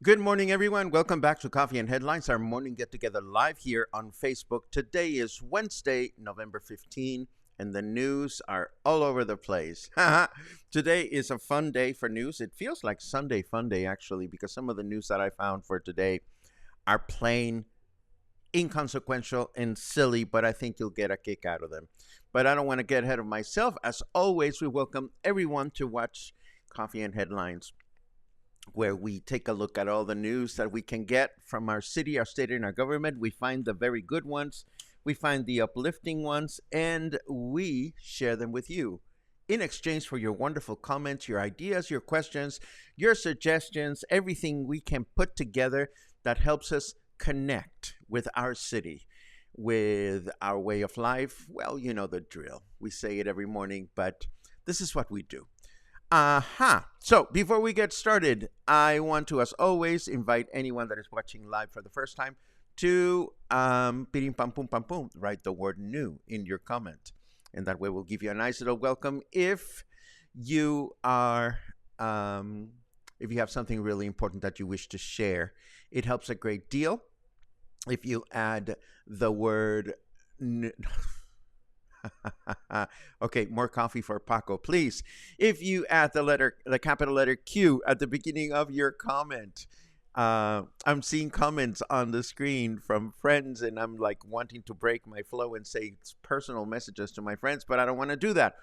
Good morning, everyone. Welcome back to Coffee and Headlines, our morning get-together live here on Facebook. Today is Wednesday, November 15, and the news are all over the place. Today is a fun day for news. It feels like Sunday fun day, actually, because some of the news that I found for today are plain inconsequential and silly, but I think you'll get a kick out of them. But I don't want to get ahead of myself. As always, we welcome everyone to watch Coffee and Headlines, where we take a look at all the news that we can get from our city, our state, and our government. We find the very good ones, we find the uplifting ones, and we share them with you in exchange for your wonderful comments, your ideas, your questions, your suggestions, everything we can put together that helps us connect with our city, with our way of life. Well, you know the drill. We say it every morning, but this is what we do. So before we get started, I want to, as always, invite anyone that is watching live for the first time to pirim pam pum pam pum, write the word new in your comment, and that way we'll give you a nice little welcome. If you are if you have something really important that you wish to share, it helps a great deal if you add the word okay, more coffee for Paco, please. If you add the capital letter Q at the beginning of your comment. I'm seeing comments on the screen from friends, and I'm like wanting to break my flow and say personal messages to my friends, but I don't want to do that.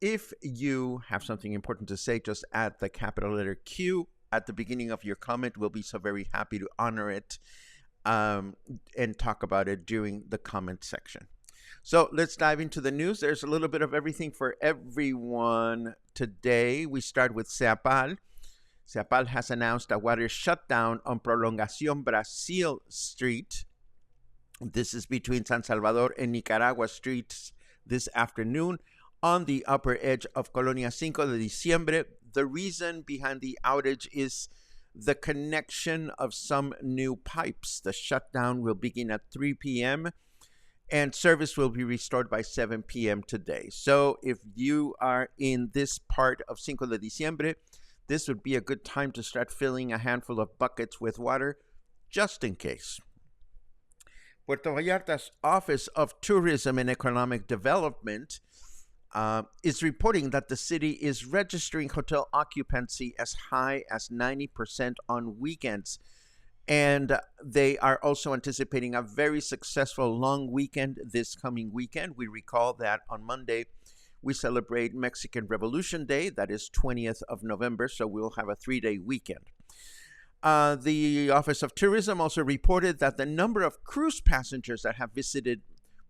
If you have something important to say, just add the capital letter Q at the beginning of your comment. We'll be so very happy to honor it and talk about it during the comment section. So let's dive into the news. There's a little bit of everything for everyone today. We start with SEAPAL. SEAPAL has announced a water shutdown on Prolongación Brasil Street. This is between San Salvador and Nicaragua streets this afternoon on the upper edge of Colonia 5 de Diciembre. The reason behind the outage is the connection of some new pipes. The shutdown will begin at 3 p.m. and service will be restored by 7 p.m. today. So if you are in this part of 5 de Diciembre, this would be a good time to start filling a handful of buckets with water, just in case. Puerto Vallarta's Office of Tourism and Economic Development is reporting that the city is registering hotel occupancy as high as 90% on weekends. And they are also anticipating a very successful long weekend this coming weekend. We recall that on Monday, we celebrate Mexican Revolution Day. That is 20th of November, so we'll have a 3-day weekend. The Office of Tourism also reported that the number of cruise passengers that have visited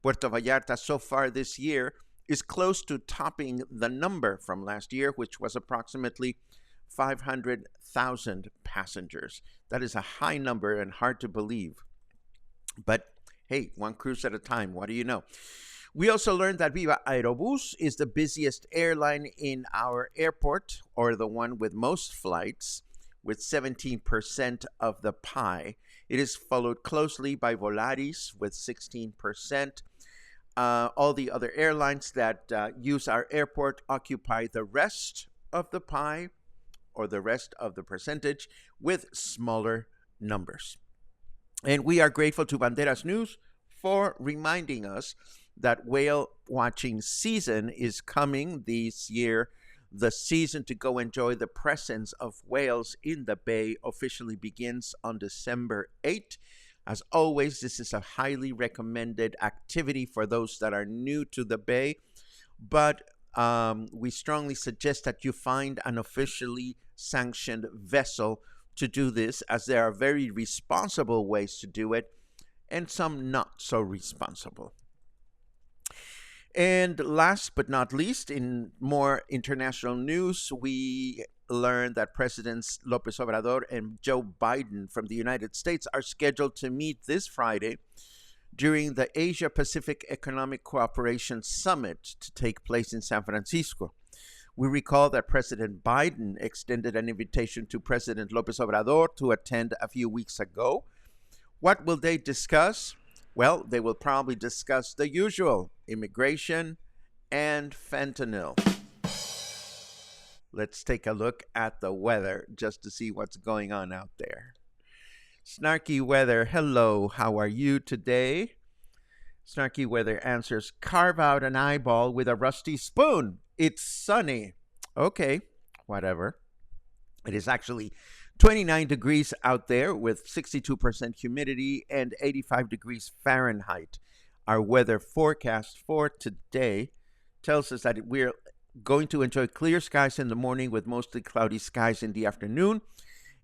Puerto Vallarta so far this year is close to topping the number from last year, which was approximately 500,000 passengers. That is a high number and hard to believe. But hey, one cruise at a time. What do you know? We also learned that Viva Aerobus is the busiest airline in our airport, or the one with most flights, with 17% of the pie. It is followed closely by Volaris with 16%. All the other airlines that use our airport occupy the rest of the pie, or the rest of the percentage, with smaller numbers. And we are grateful to Banderas News for reminding us that whale watching season is coming this year. The season to go enjoy the presence of whales in the bay officially begins on December 8th. As always, this is a highly recommended activity for those that are new to the bay, but we strongly suggest that you find an officially sanctioned vessel to do this, as there are very responsible ways to do it and some not so responsible. And last but not least, in more international news, we learned that Presidents López Obrador and Joe Biden from the United States are scheduled to meet this Friday during the Asia Pacific Economic Cooperation Summit to take place in San Francisco. We recall that President Biden extended an invitation to President López Obrador to attend a few weeks ago. What will they discuss? Well, they will probably discuss the usual: immigration and fentanyl. Let's take a look at the weather just to see what's going on out there. Snarky Weather, hello, how are you today? Snarky Weather answers, carve out an eyeball with a rusty spoon. It's sunny. Okay, whatever. It is actually 29 degrees out there with 62% humidity and 85 degrees Fahrenheit. Our weather forecast for today tells us that we're going to enjoy clear skies in the morning with mostly cloudy skies in the afternoon.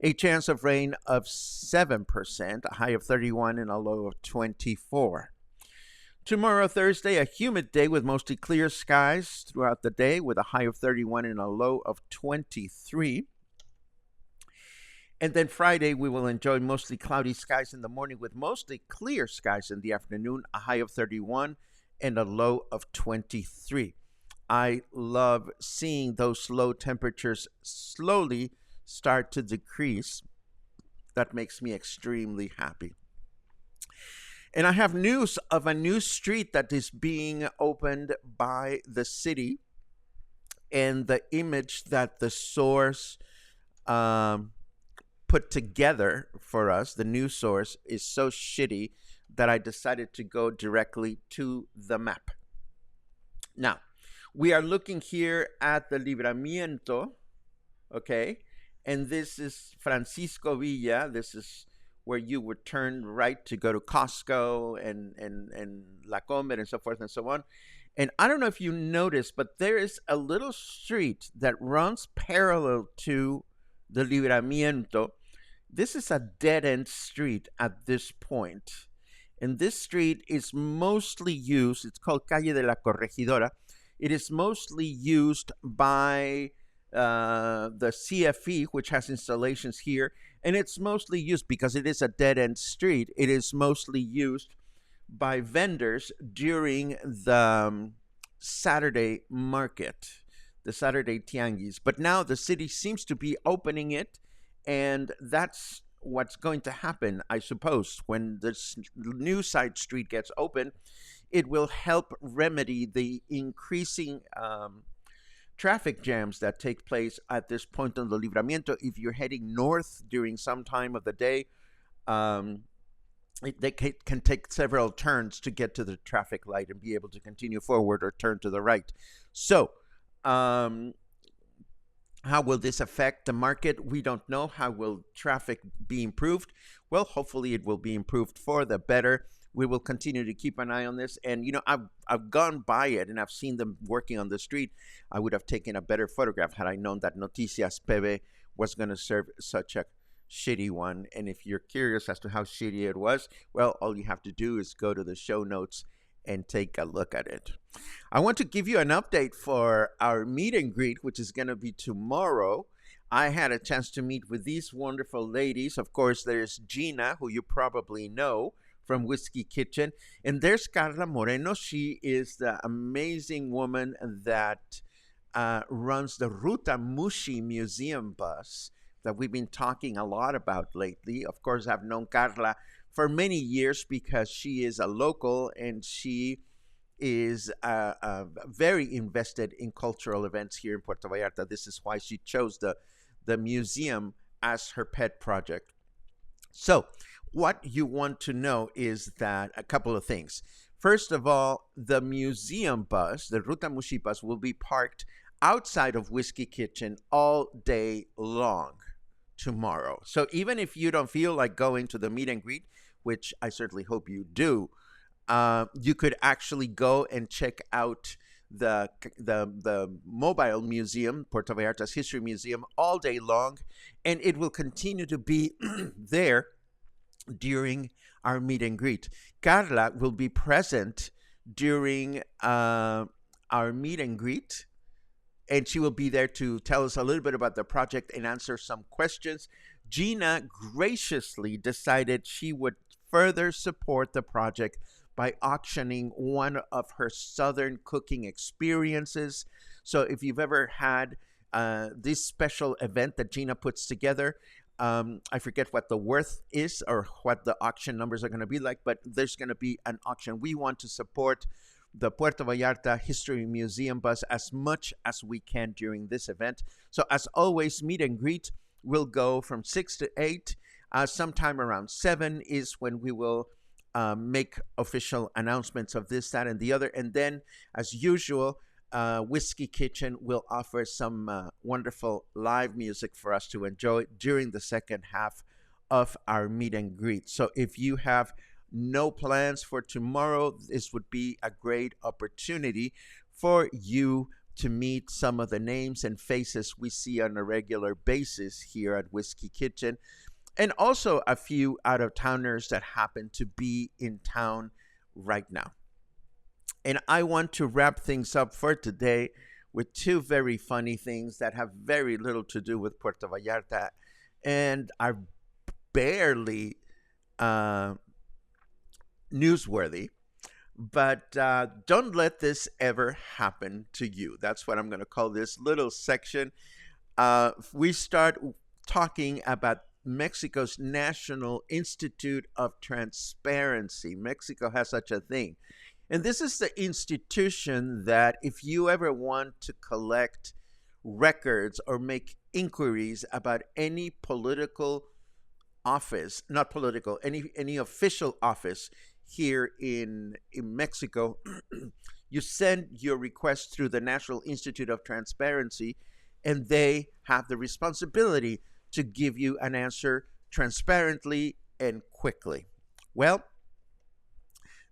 A chance of rain of 7%, a high of 31 and a low of 24. Tomorrow, Thursday, a humid day with mostly clear skies throughout the day with a high of 31 and a low of 23. And then Friday, we will enjoy mostly cloudy skies in the morning with mostly clear skies in the afternoon, a high of 31 and a low of 23. I love seeing those low temperatures slowly start to decrease. That makes me extremely happy. And I have news of a new street that is being opened by the city, and the image that the source put together for us, the news source, is so shitty that I decided to go directly to the map. Now, we are looking here at the Libramiento, okay? And this is Francisco Villa. This is where you would turn right to go to Costco and La Comer and so forth and so on. And I don't know if you noticed, but there is a little street that runs parallel to the Libramiento. This is a dead-end street at this point. And this street is mostly used, it's called Calle de la Corregidora. It is mostly used by the CFE, which has installations here, and it's mostly used because it is a dead-end street. It is mostly used by vendors during the Saturday market, the Saturday tianguis. But now the city seems to be opening it, and that's what's going to happen, I suppose. When this new side street gets open, it will help remedy the increasing traffic jams that take place at this point on the Libramiento. If you're heading north during some time of the day, they can take several turns to get to the traffic light and be able to continue forward or turn to the right. So, how will this affect the market? We don't know. How will traffic be improved? Well, hopefully it will be improved for the better. We will continue to keep an eye on this. And, you know, I've gone by it and I've seen them working on the street. I would have taken a better photograph had I known that Noticias PB was going to serve such a shitty one. And if you're curious as to how shitty it was, well, all you have to do is go to the show notes and take a look at it. I want to give you an update for our meet and greet, which is going to be tomorrow. I had a chance to meet with these wonderful ladies. Of course, there's Gina, who you probably know from Whiskey Kitchen. And there's Carla Moreno. She is the amazing woman that runs the Ruta Mushi museum bus, that we've been talking a lot about lately. Of course, I've known Carla for many years because she is a local and she is very invested in cultural events here in Puerto Vallarta. This is why she chose the museum as her pet project. So, what you want to know is that a couple of things. First of all, the museum bus, the Ruta Mushi bus, will be parked outside of Whiskey Kitchen all day long tomorrow. So, even if you don't feel like going to the meet and greet, which I certainly hope you do, you could actually go and check out the mobile museum, Puerto Vallarta's History Museum, all day long, and it will continue to be there during our meet and greet. Carla will be present during our meet and greet, and she will be there to tell us a little bit about the project and answer some questions. Gina graciously decided she would further support the project by auctioning one of her Southern cooking experiences. So if you've ever had this special event that Gina puts together, I forget what the worth is or what the auction numbers are going to be like, but there's going to be an auction. We want to support the Puerto Vallarta History Museum bus as much as we can during this event. So as always, meet and greet will go from 6 to 8. Sometime around 7 is when we will make official announcements of this, that, and the other. And then, as usual, Whiskey Kitchen will offer some wonderful live music for us to enjoy during the second half of our meet and greet. So if you have no plans for tomorrow, this would be a great opportunity for you to meet some of the names and faces we see on a regular basis here at Whiskey Kitchen, and also a few out-of-towners that happen to be in town right now. And I want to wrap things up for today with two very funny things that have very little to do with Puerto Vallarta and are barely newsworthy. But don't let this ever happen to you. That's what I'm going to call this little section. We start talking about Mexico's National Institute of Transparency. Mexico has such a thing. And this is the institution that if you ever want to collect records or make inquiries about any political office, not political, any official office here in Mexico, you send your request through the National Institute of Transparency, and they have the responsibility to give you an answer transparently and quickly. Well,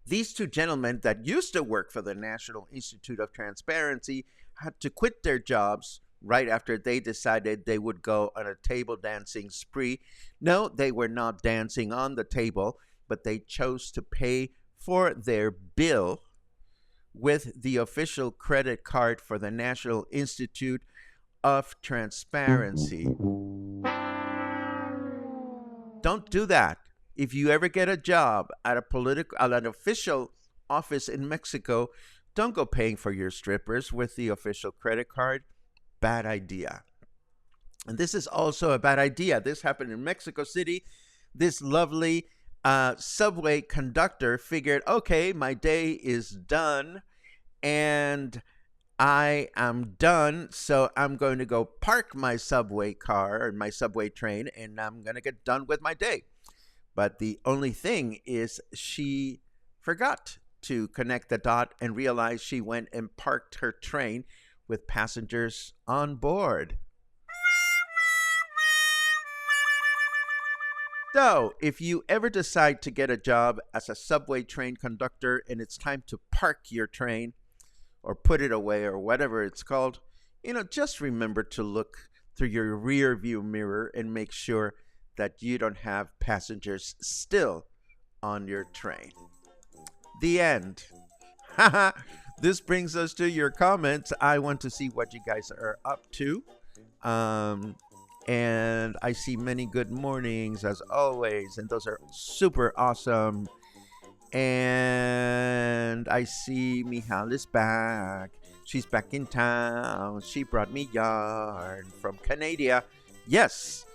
these two gentlemen that used to work for the National Institute of Transparency had to quit their jobs right after they decided they would go on a table dancing spree. No, they were not dancing on the table, but they chose to pay for their bill with the official credit card for the National Institute of Transparency. Don't do that. If you ever get a job at an official office in Mexico, don't go paying for your strippers with the official credit card. Bad idea. And this is also a bad idea. This happened in Mexico City. This lovely subway conductor figured, okay, my day is done and I am done, so I'm going to go park my subway car or my subway train and I'm going to get done with my day. But the only thing is she forgot to connect the dot and realized she went and parked her train with passengers on board. So, if you ever decide to get a job as a subway train conductor and it's time to park your train or put it away or whatever it's called, just remember to look through your rear view mirror and make sure that you don't have passengers still on your train. The end. This brings us to your comments. I want to see what you guys are up to. And I see many good mornings as always, and those are super awesome. And I see Mijal is back. She's back in town. She brought me yarn from Canada. Yes,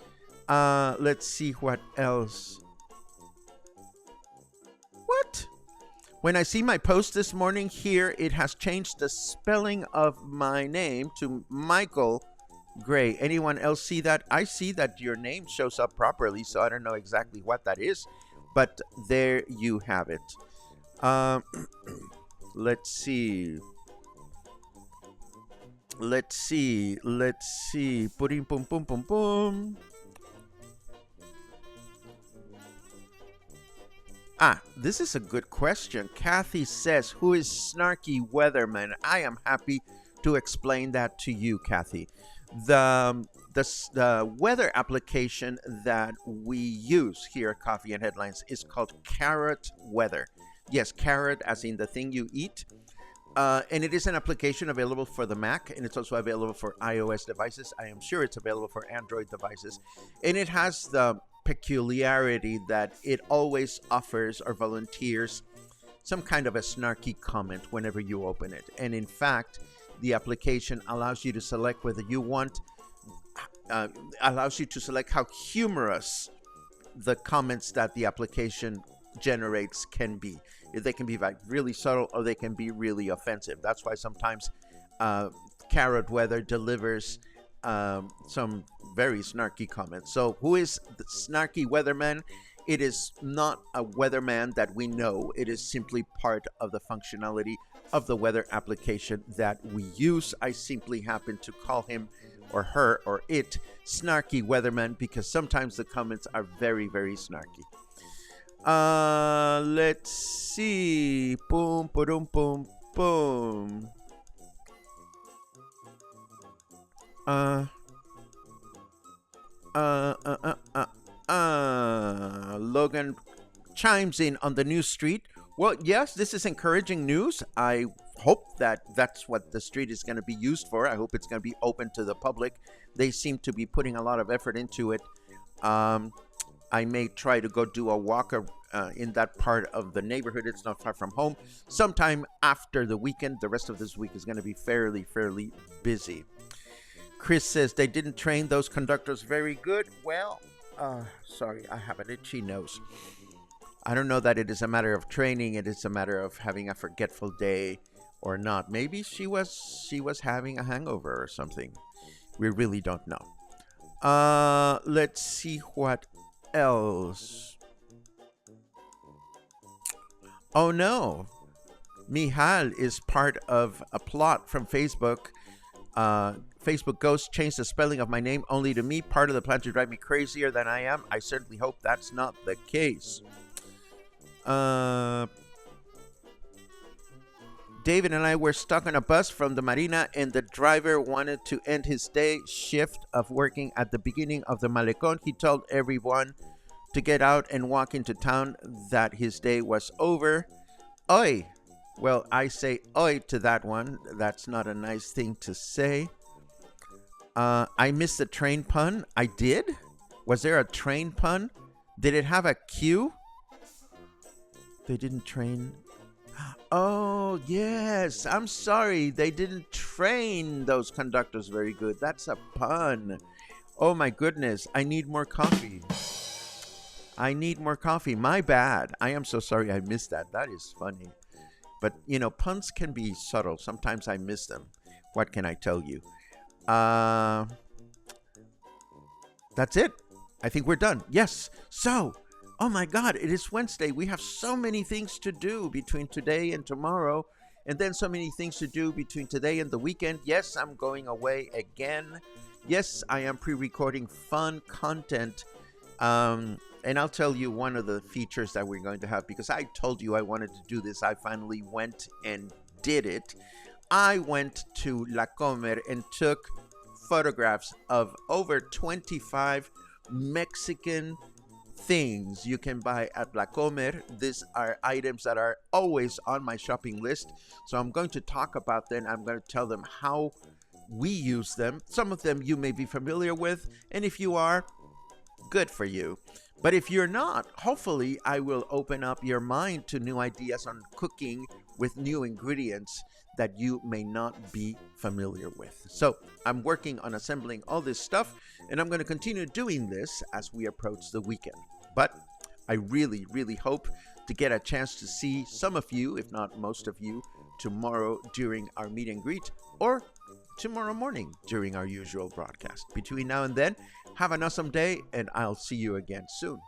Let's see what else. What? When I see my post this morning here, it has changed the spelling of my name to Michael Gray. Anyone else see that? I see that your name shows up properly, so I don't know exactly what that is, but there you have it. Let's see. Let's see. Boom, boom, boom, boom, boom. This is a good question. Kathy says, who is Snarky Weatherman? I am happy to explain that to you, Kathy. The weather application that we use here at Coffee and Headlines is called Carrot Weather. Yes, carrot as in the thing you eat. And it is an application available for the Mac, and it's also available for iOS devices. I am sure it's available for Android devices. And it has the peculiarity that it always offers or volunteers some kind of a snarky comment whenever you open it. And in fact, the application allows you to select whether you want, allows you to select how humorous the comments that the application generates can be. They can be like really subtle or they can be really offensive. That's why sometimes Carrot Weather delivers some very snarky comments. So who is the Snarky Weatherman? It is not a weatherman that we know. It is simply part of the functionality of the weather application that we use. I simply happen to call him or her or it Snarky Weatherman because sometimes the comments are very, very snarky. Let's see. Boom, boom, boom, boom. Logan chimes in on the news street. Well, yes, this is encouraging news. I hope that that's what the street is going to be used for. I hope it's going to be open to the public. They seem to be putting a lot of effort into it. I may try to go do a walk in that part of the neighborhood. It's not far from home. Sometime after the weekend. The rest of this week is going to be fairly busy. Chris says they didn't train those conductors very good. Well, sorry, I have an itchy nose. I don't know that it is a matter of training. It is a matter of having a forgetful day or not. Maybe she was having a hangover or something. We really don't know. Let's see what else. Oh no, Mihal is part of a plot from Facebook. Facebook Ghost changed the spelling of my name only to me. Part of the plan to drive me crazier than I am. I certainly hope that's not the case. David and I were stuck on a bus from the Marina, and the driver wanted to end his day shift of working at the beginning of the Malecón. He told everyone to get out and walk into town, that his day was over. Oi! Well, I say oi to that one. That's not a nice thing to say. I missed the train pun. I did? Was there a train pun? Did it have a Q? They didn't train. Oh, yes. I'm sorry. They didn't train those conductors very good. That's a pun. Oh, my goodness. I need more coffee. I need more coffee. My bad. I am so sorry I missed that. That is funny. But, you know, puns can be subtle. Sometimes I miss them. What can I tell you? That's it. I think we're done. Yes. So, oh my God, it is Wednesday. We have so many things to do between today and tomorrow. And then so many things to do between today and the weekend. Yes, I'm going away again. Yes, I am pre-recording fun content. And I'll tell you one of the features that we're going to have, because I told you I wanted to do this. I finally went and did it. I went to La Comer and took photographs of over 25 Mexican things you can buy at La Comer. These are items that are always on my shopping list. So I'm going to talk about them. I'm going to tell them how we use them. Some of them you may be familiar with. And if you are, good for you. But if you're not, hopefully I will open up your mind to new ideas on cooking with new ingredients that you may not be familiar with. So I'm working on assembling all this stuff, and I'm going to continue doing this as we approach the weekend. But I really, really hope to get a chance to see some of you, if not most of you, tomorrow during our meet and greet, or tomorrow morning during our usual broadcast. Between now and then, have an awesome day, and I'll see you again soon.